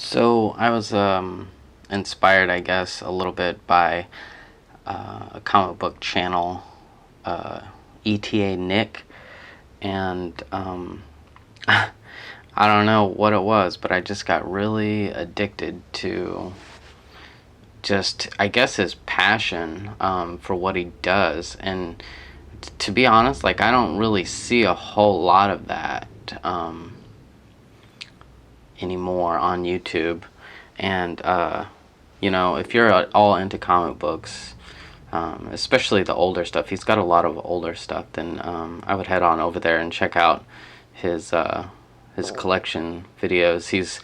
So I was inspired, I guess, a little bit by a comic book channel, uh, ETA Nick, and I don't know what it was, but I just got really addicted to just, I guess, his passion for what he does. And to be honest, like, I don't really see a whole lot of that anymore on YouTube. And if you're at all into comic books, especially the older stuff, he's got a lot of older stuff, then I would head on over there and check out his collection videos. He's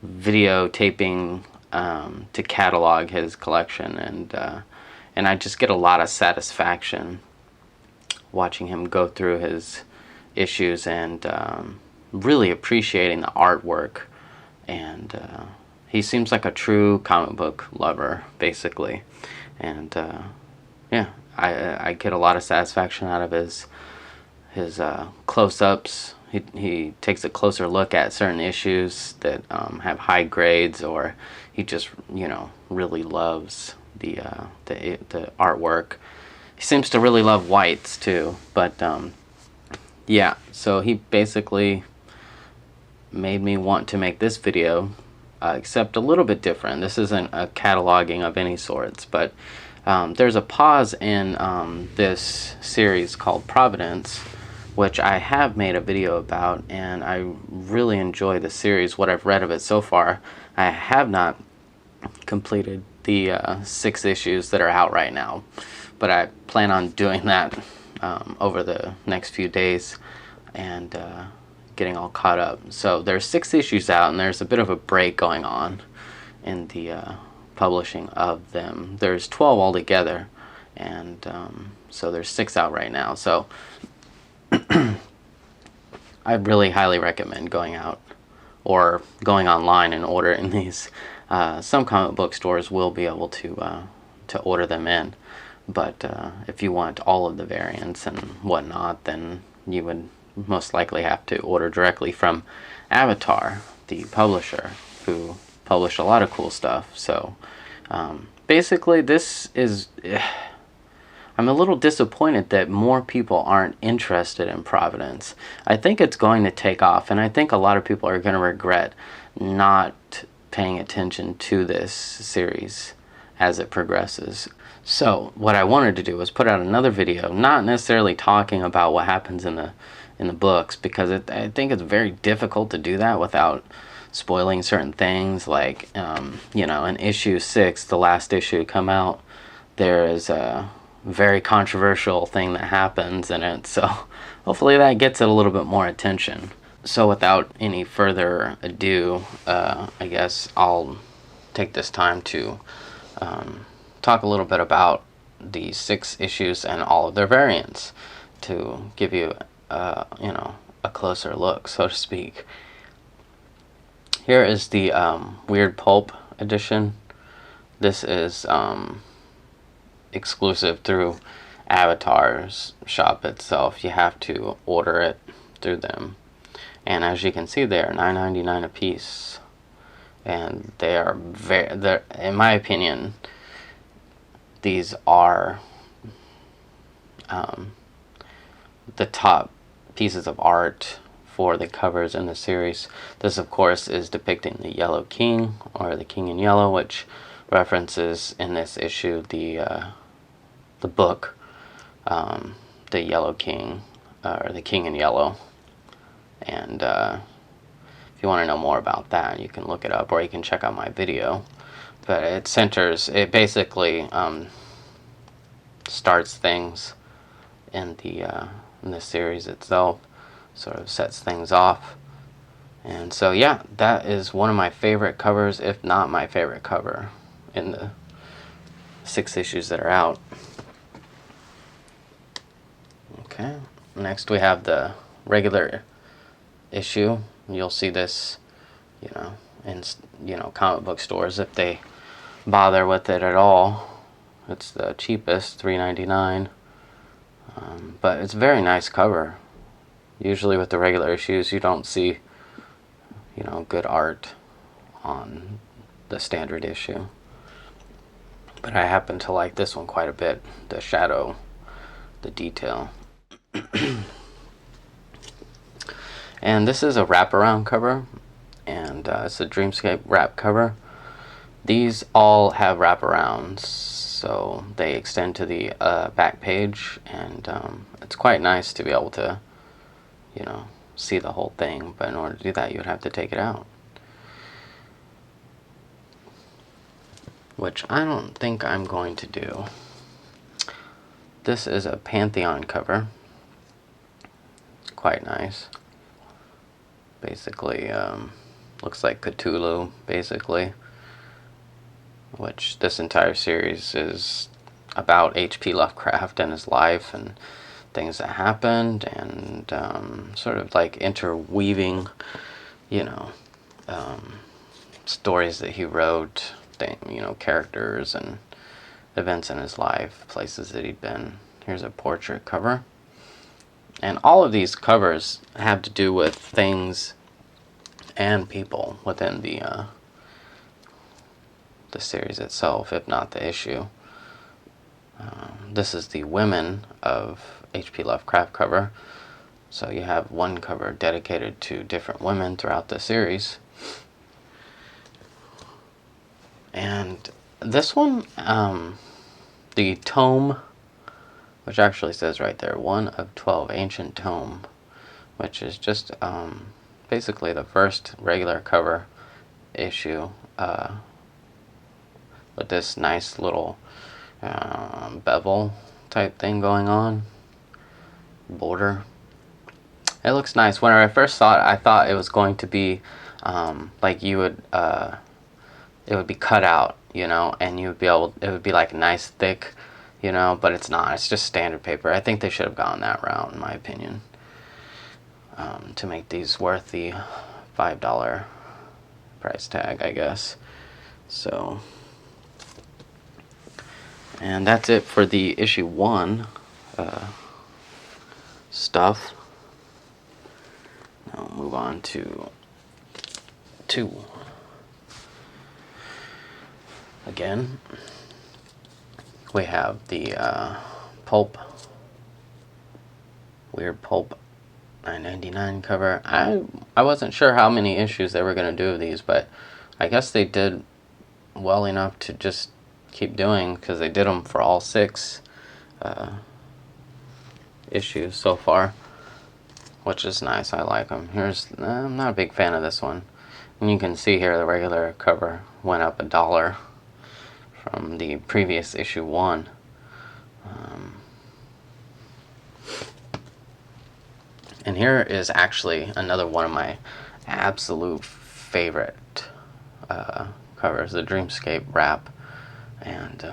videotaping to catalog his collection, and I just get a lot of satisfaction watching him go through his issues and really appreciating the artwork. And he seems like a true comic book lover, basically. And yeah, I get a lot of satisfaction out of his close-ups. He takes a closer look at certain issues that have high grades, or he just really loves the artwork. He seems to really love whites too, but yeah. So he basically made me want to make this video, except a little bit different. This isn't a cataloging of any sorts, but there's a pause in this series called Providence, which I have made a video about, and I really enjoy the series, what I've read of it so far. I have not completed the 6 issues that are out right now, but I plan on doing that over the next few days and getting all caught up. So there's 6 issues out, and there's a bit of a break going on in the publishing of them. There's 12 altogether, and so there's 6 out right now. So I really highly recommend going out or going online and ordering these. Some comic book stores will be able to order them in, but if you want all of the variants and whatnot, then you would most likely have to order directly from Avatar, the publisher, who published a lot of cool stuff. So basically, this is... I'm a little disappointed that more people aren't interested in Providence. I think it's going to take off, and I think a lot of people are going to regret not paying attention to this series as it progresses. So what I wanted to do was put out another video, not necessarily talking about what happens in the books, because I think it's very difficult to do that without spoiling certain things. Like in issue 6, the last issue to come out, there is a very controversial thing that happens in it, so hopefully that gets it a little bit more attention. So without any further ado, I guess I'll take this time to talk a little bit about the 6 issues and all of their variants, to give you a closer look, so to speak. Here is the Weird Pulp edition. This is exclusive through Avatar's shop itself. You have to order it through them, and as you can see, they are $9.99 a piece, and they're in my opinion, these are the top pieces of art for the covers in the series. This, of course, is depicting the Yellow King, or the King in Yellow, which references in this issue the book, the Yellow King, or the King in Yellow. And if you want to know more about that, you can look it up, or you can check out my video. But it basically starts things in the series itself, sort of sets things off. And so yeah, that is one of my favorite covers, if not my favorite cover in the 6 issues that are out. Okay, next we have the regular issue. You'll see this, in comic book stores, if they bother with it at all. It's the cheapest, $3.99, but it's a very nice cover. Usually with the regular issues, you don't see, good art on the standard issue. But I happen to like this one quite a bit. The shadow, the detail. And this is a wraparound cover, and it's a Dreamscape wrap cover. These all have wraparounds, so they extend to the back page, and it's quite nice to be able to, see the whole thing. But in order to do that, you would have to take it out, which I don't think I'm going to do. This is a Pantheon cover. Quite nice. Basically, looks like Cthulhu, basically. Which this entire series is about H.P. Lovecraft and his life and things that happened, and sort of like interweaving, stories that he wrote, characters and events in his life, places that he'd been. Here's a portrait cover. And all of these covers have to do with things and people within the series itself, if not the issue. This is the Women of H.P. Lovecraft cover. So you have one cover dedicated to different women throughout the series. And this one, the tome, which actually says right there, 1 of 12 ancient tome, which is just basically the first regular cover issue with this nice little bevel type thing going on, border. It looks nice. When I first saw it, I thought it was going to be like you would, it would be cut out, and you would be able, it would be like nice thick, but it's not. It's just standard paper. I think they should have gone that route, in my opinion, to make these worth the $5 price tag, I guess. So, and that's it for the issue 1 stuff. Now we'll move on to 2. Again, we have the pulp, weird pulp, $9.99 cover. I wasn't sure how many issues they were going to do of these, but I guess they did well enough to just keep doing, because they did them for all 6 issues so far, which is nice. I like them. I'm not a big fan of this one, and you can see here the regular cover went up $1 from the previous issue 1. And here is actually another one of my absolute favorite covers, the Dreamscape wrap. And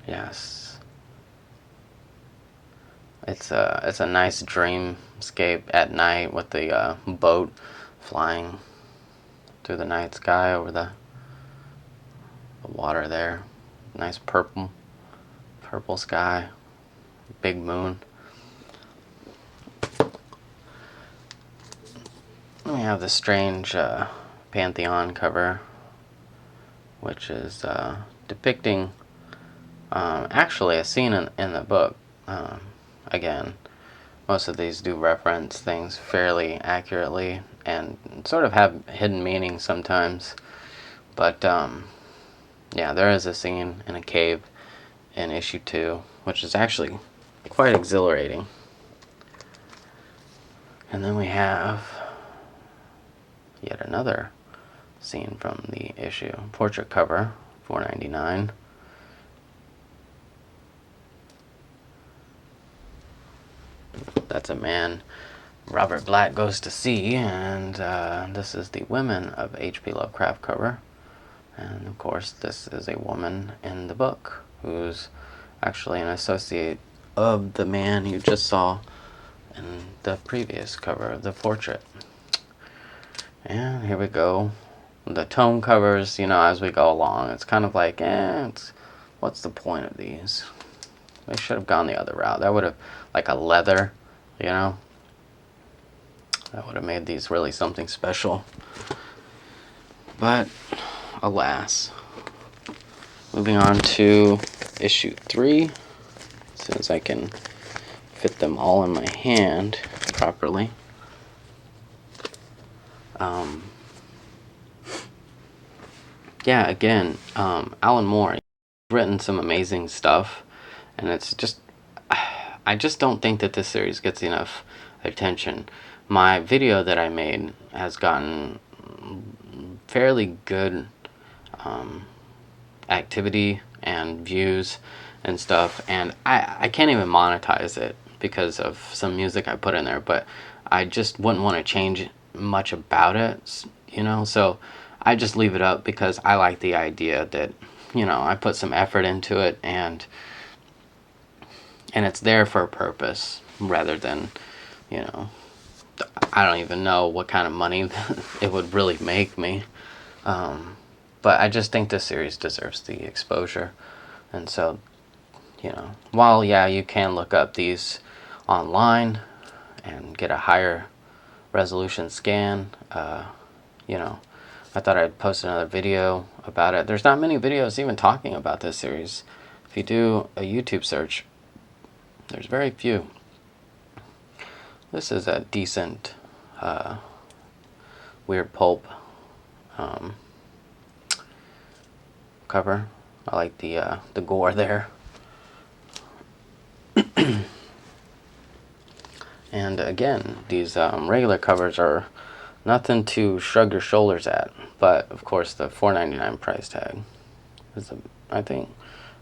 yes, it's a nice dreamscape at night with the boat flying through the night sky over the water there. Nice purple sky, big moon. We have the strange Pantheon cover, which is depicting actually a scene in the book. Again, most of these do reference things fairly accurately and sort of have hidden meanings sometimes. But yeah, there is a scene in a cave in issue 2, which is actually quite exhilarating. And then we have yet another scene from the issue. Portrait cover, $4.99. That's a man Robert Black goes to see, and this is the Women of H.P. Lovecraft cover. And of course, this is a woman in the book who's actually an associate of the man you just saw in the previous cover of the portrait. And here we go. The tome covers, as we go along, it's kind of like, what's the point of these? They should have gone the other route. That would have, like a leather, that That would have made these really something special. But alas. Moving on to issue 3. As soon as I can fit them all in my hand properly. Yeah, again, Alan Moore, he's written some amazing stuff, and it's just, I just don't think that this series gets enough attention. My video that I made has gotten fairly good activity and views and stuff, and I can't even monetize it because of some music I put in there, but I just wouldn't want to change much about it, you know, so I just leave it up because I like the idea that, you know, I put some effort into it, and it's there for a purpose rather than, you know, I don't even know what kind of money it would really make me. But I just think this series deserves the exposure. And so, you know, while, yeah, you can look up these online and get a higher resolution scan, you know, I thought I'd post another video about it. There's not many videos even talking about this series. If you do a YouTube search, there's very few. This is a decent weird pulp cover. I like the gore there. And again, these regular covers are nothing to shrug your shoulders at, but of course the $4.99 price tag is I think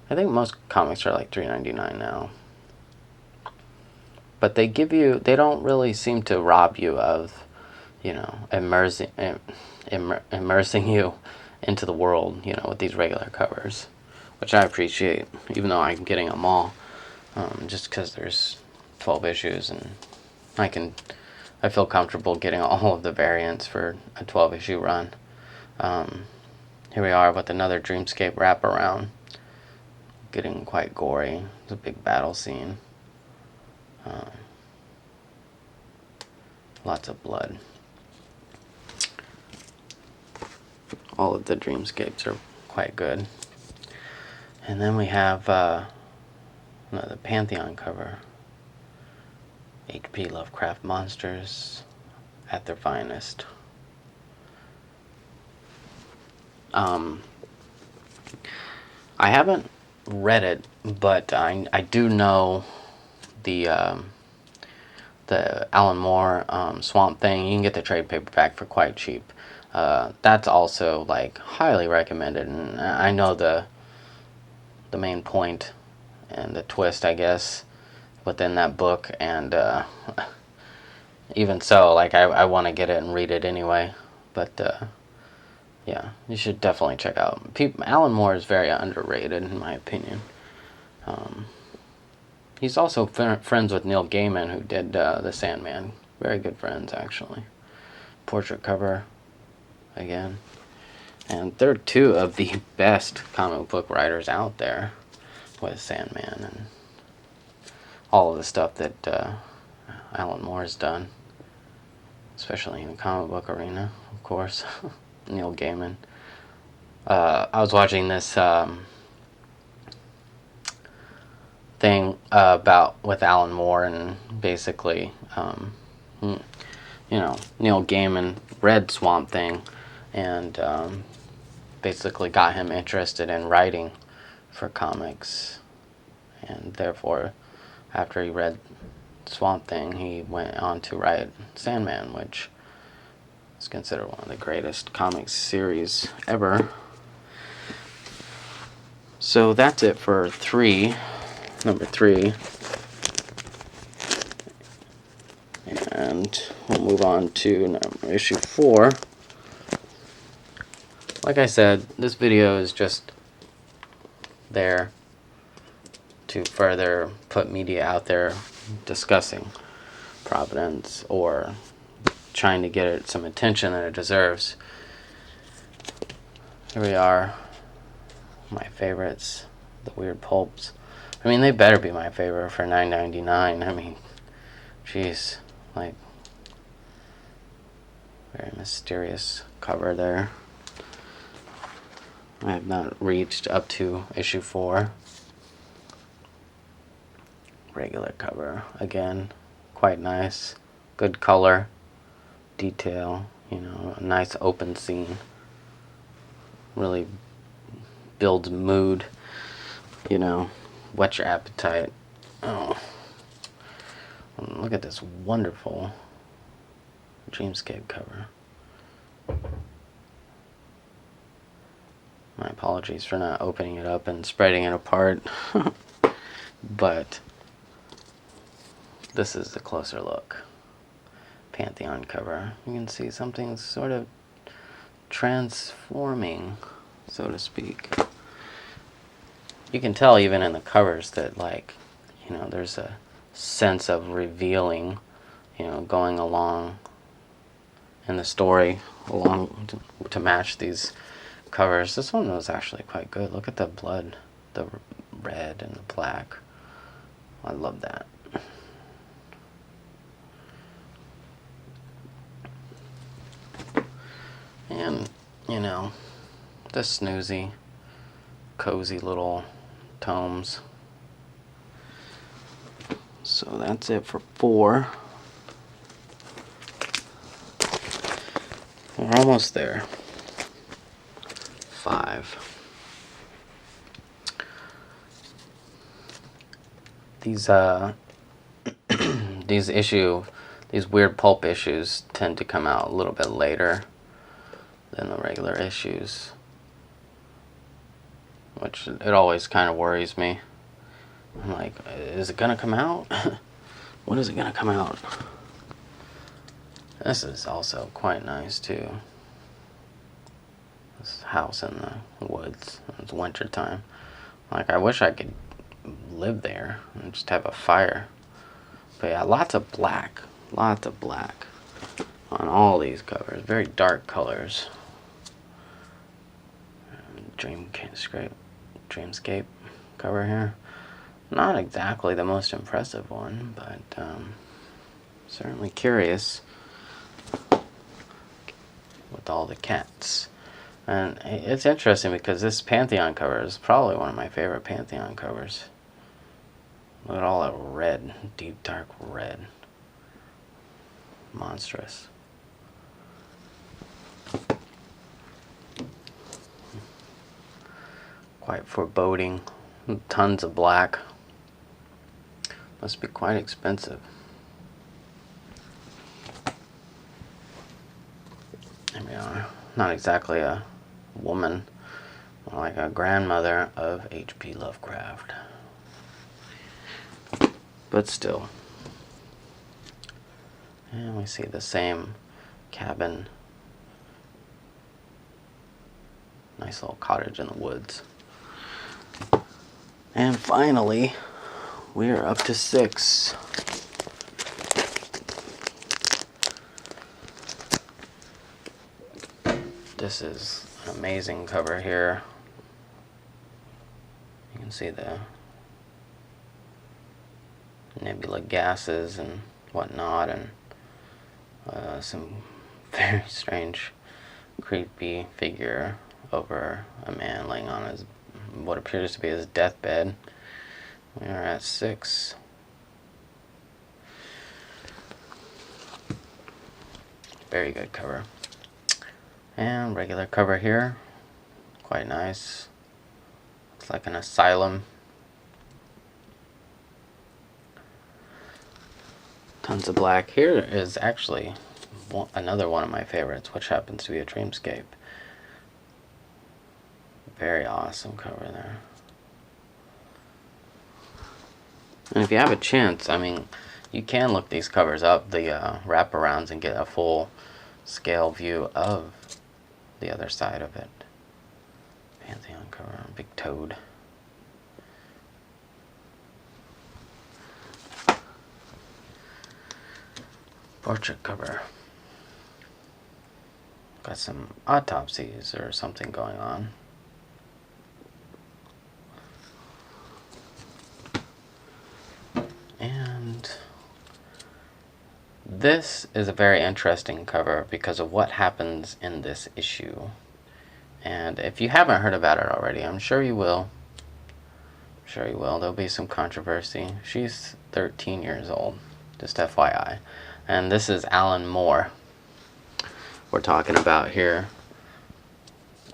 most comics are like $3.99 now. But they don't really seem to rob you of, you know, immersing you into the world, you know, with these regular covers, which I appreciate, even though I'm getting them all, just because there's 12 issues, and I feel comfortable getting all of the variants for a 12-issue run. Here we are with another Dreamscape wraparound, getting quite gory. It's a big battle scene. Lots of blood. All of the Dreamscapes are quite good. And then we have another Pantheon cover. H.P. Lovecraft monsters at their finest. I haven't read it, but I do know the Alan Moore Swamp Thing. You can get the trade paperback for quite cheap. That's also like highly recommended, and I know the main point and the twist, I guess, within that book, and even so, like I want to get it and read it anyway. But yeah, you should definitely check out. Alan Moore is very underrated in my opinion. He's also friends with Neil Gaiman, who did The Sandman. Very good friends, actually. Portrait cover, again. And they're two of the best comic book writers out there, with Sandman and all of the stuff that Alan Moore has done, especially in the comic book arena, of course. Neil Gaiman. I was watching this thing with Alan Moore, and basically, you know, Neil Gaiman read Swamp Thing, and basically got him interested in writing for comics, and therefore, after he read Swamp Thing, he went on to write Sandman, which is considered one of the greatest comic series ever. So that's it for number 3. And we'll move on to issue 4. Like I said, this video is just there to further put media out there discussing Providence, or trying to get it some attention that it deserves. Here we are, my favorites, the weird pulps. I mean, they better be my favorite for $9.99. I mean, jeez, like, Very mysterious cover there. I have not reached up to issue 4. Regular cover. Again, quite nice. Good color, detail, you know, a nice open scene. Really builds mood, you know, whet your appetite. Oh, look at this wonderful Dreamscape cover. My apologies for not opening it up and spreading it apart, but this is the closer look. Pantheon cover. You can see something sort of transforming, so to speak. You can tell even in the covers that, like, you know, there's a sense of revealing, you know, going along in the story along to match these covers. This one was actually quite good. Look at the blood, the red and the black. I love that. And, you know, the snoozy, cozy little tomes. So that's it for 4. We're almost there. 5. These these weird pulp issues tend to come out a little bit later than the regular issues, which it always kind of worries me. I'm like, is it gonna come out? When is it gonna come out? This is also quite nice too. This house in the woods. It's winter time. Like, I wish I could live there and just have a fire. But yeah, lots of black on all these covers. Very dark colors. Dreamscape cover here. Not exactly the most impressive one, but certainly curious with all the cats. And it's interesting because this Pantheon cover is probably one of my favorite Pantheon covers. Look at all that red, deep dark red. Monstrous. Quite foreboding. Tons of black. Must be quite expensive. There we are. Not exactly a woman, more like a grandmother of H.P. Lovecraft. But still. And we see the same cabin. Nice little cottage in the woods. And finally, we are up to 6. This is an amazing cover here. You can see the nebula gases and whatnot, and some very strange, creepy figure over a man laying on his what appears to be his deathbed. We are at 6. Very good cover. And regular cover here. Quite nice. Looks like an asylum. Tons of black. Here is actually another one of my favorites, which happens to be a Dreamscape. Very awesome cover there. And if you have a chance, I mean, you can look these covers up, the wraparounds, and get a full scale view of the other side of it. Pantheon cover, big toad. Portrait cover. Got some autopsies or something going on. this is a very interesting cover because of what happens in this issue. And if you haven't heard about it already, I'm sure you will. I'm sure you will. There'll be some controversy. She's 13 years old, just FYI. And this is Alan Moore we're talking about here.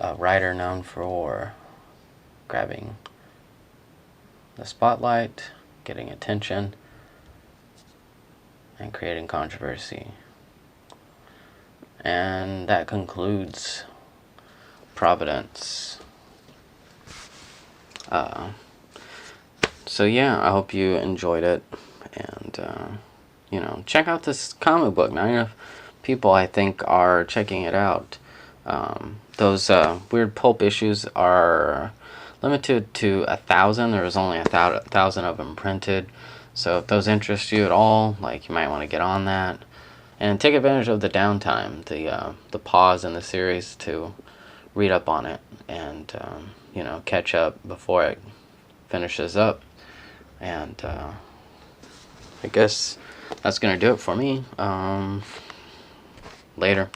A writer known for grabbing the spotlight, getting attention, and creating controversy. And that concludes Providence. So yeah, I hope you enjoyed it, and check out this comic book. Not enough people, I think, are checking it out. Those weird pulp issues are limited to 1,000. There was only 1,000 of them printed. So if those interest you at all, like, you might want to get on that and take advantage of the downtime, the pause in the series to read up on it and catch up before it finishes up. And I guess that's gonna do it for me. Later.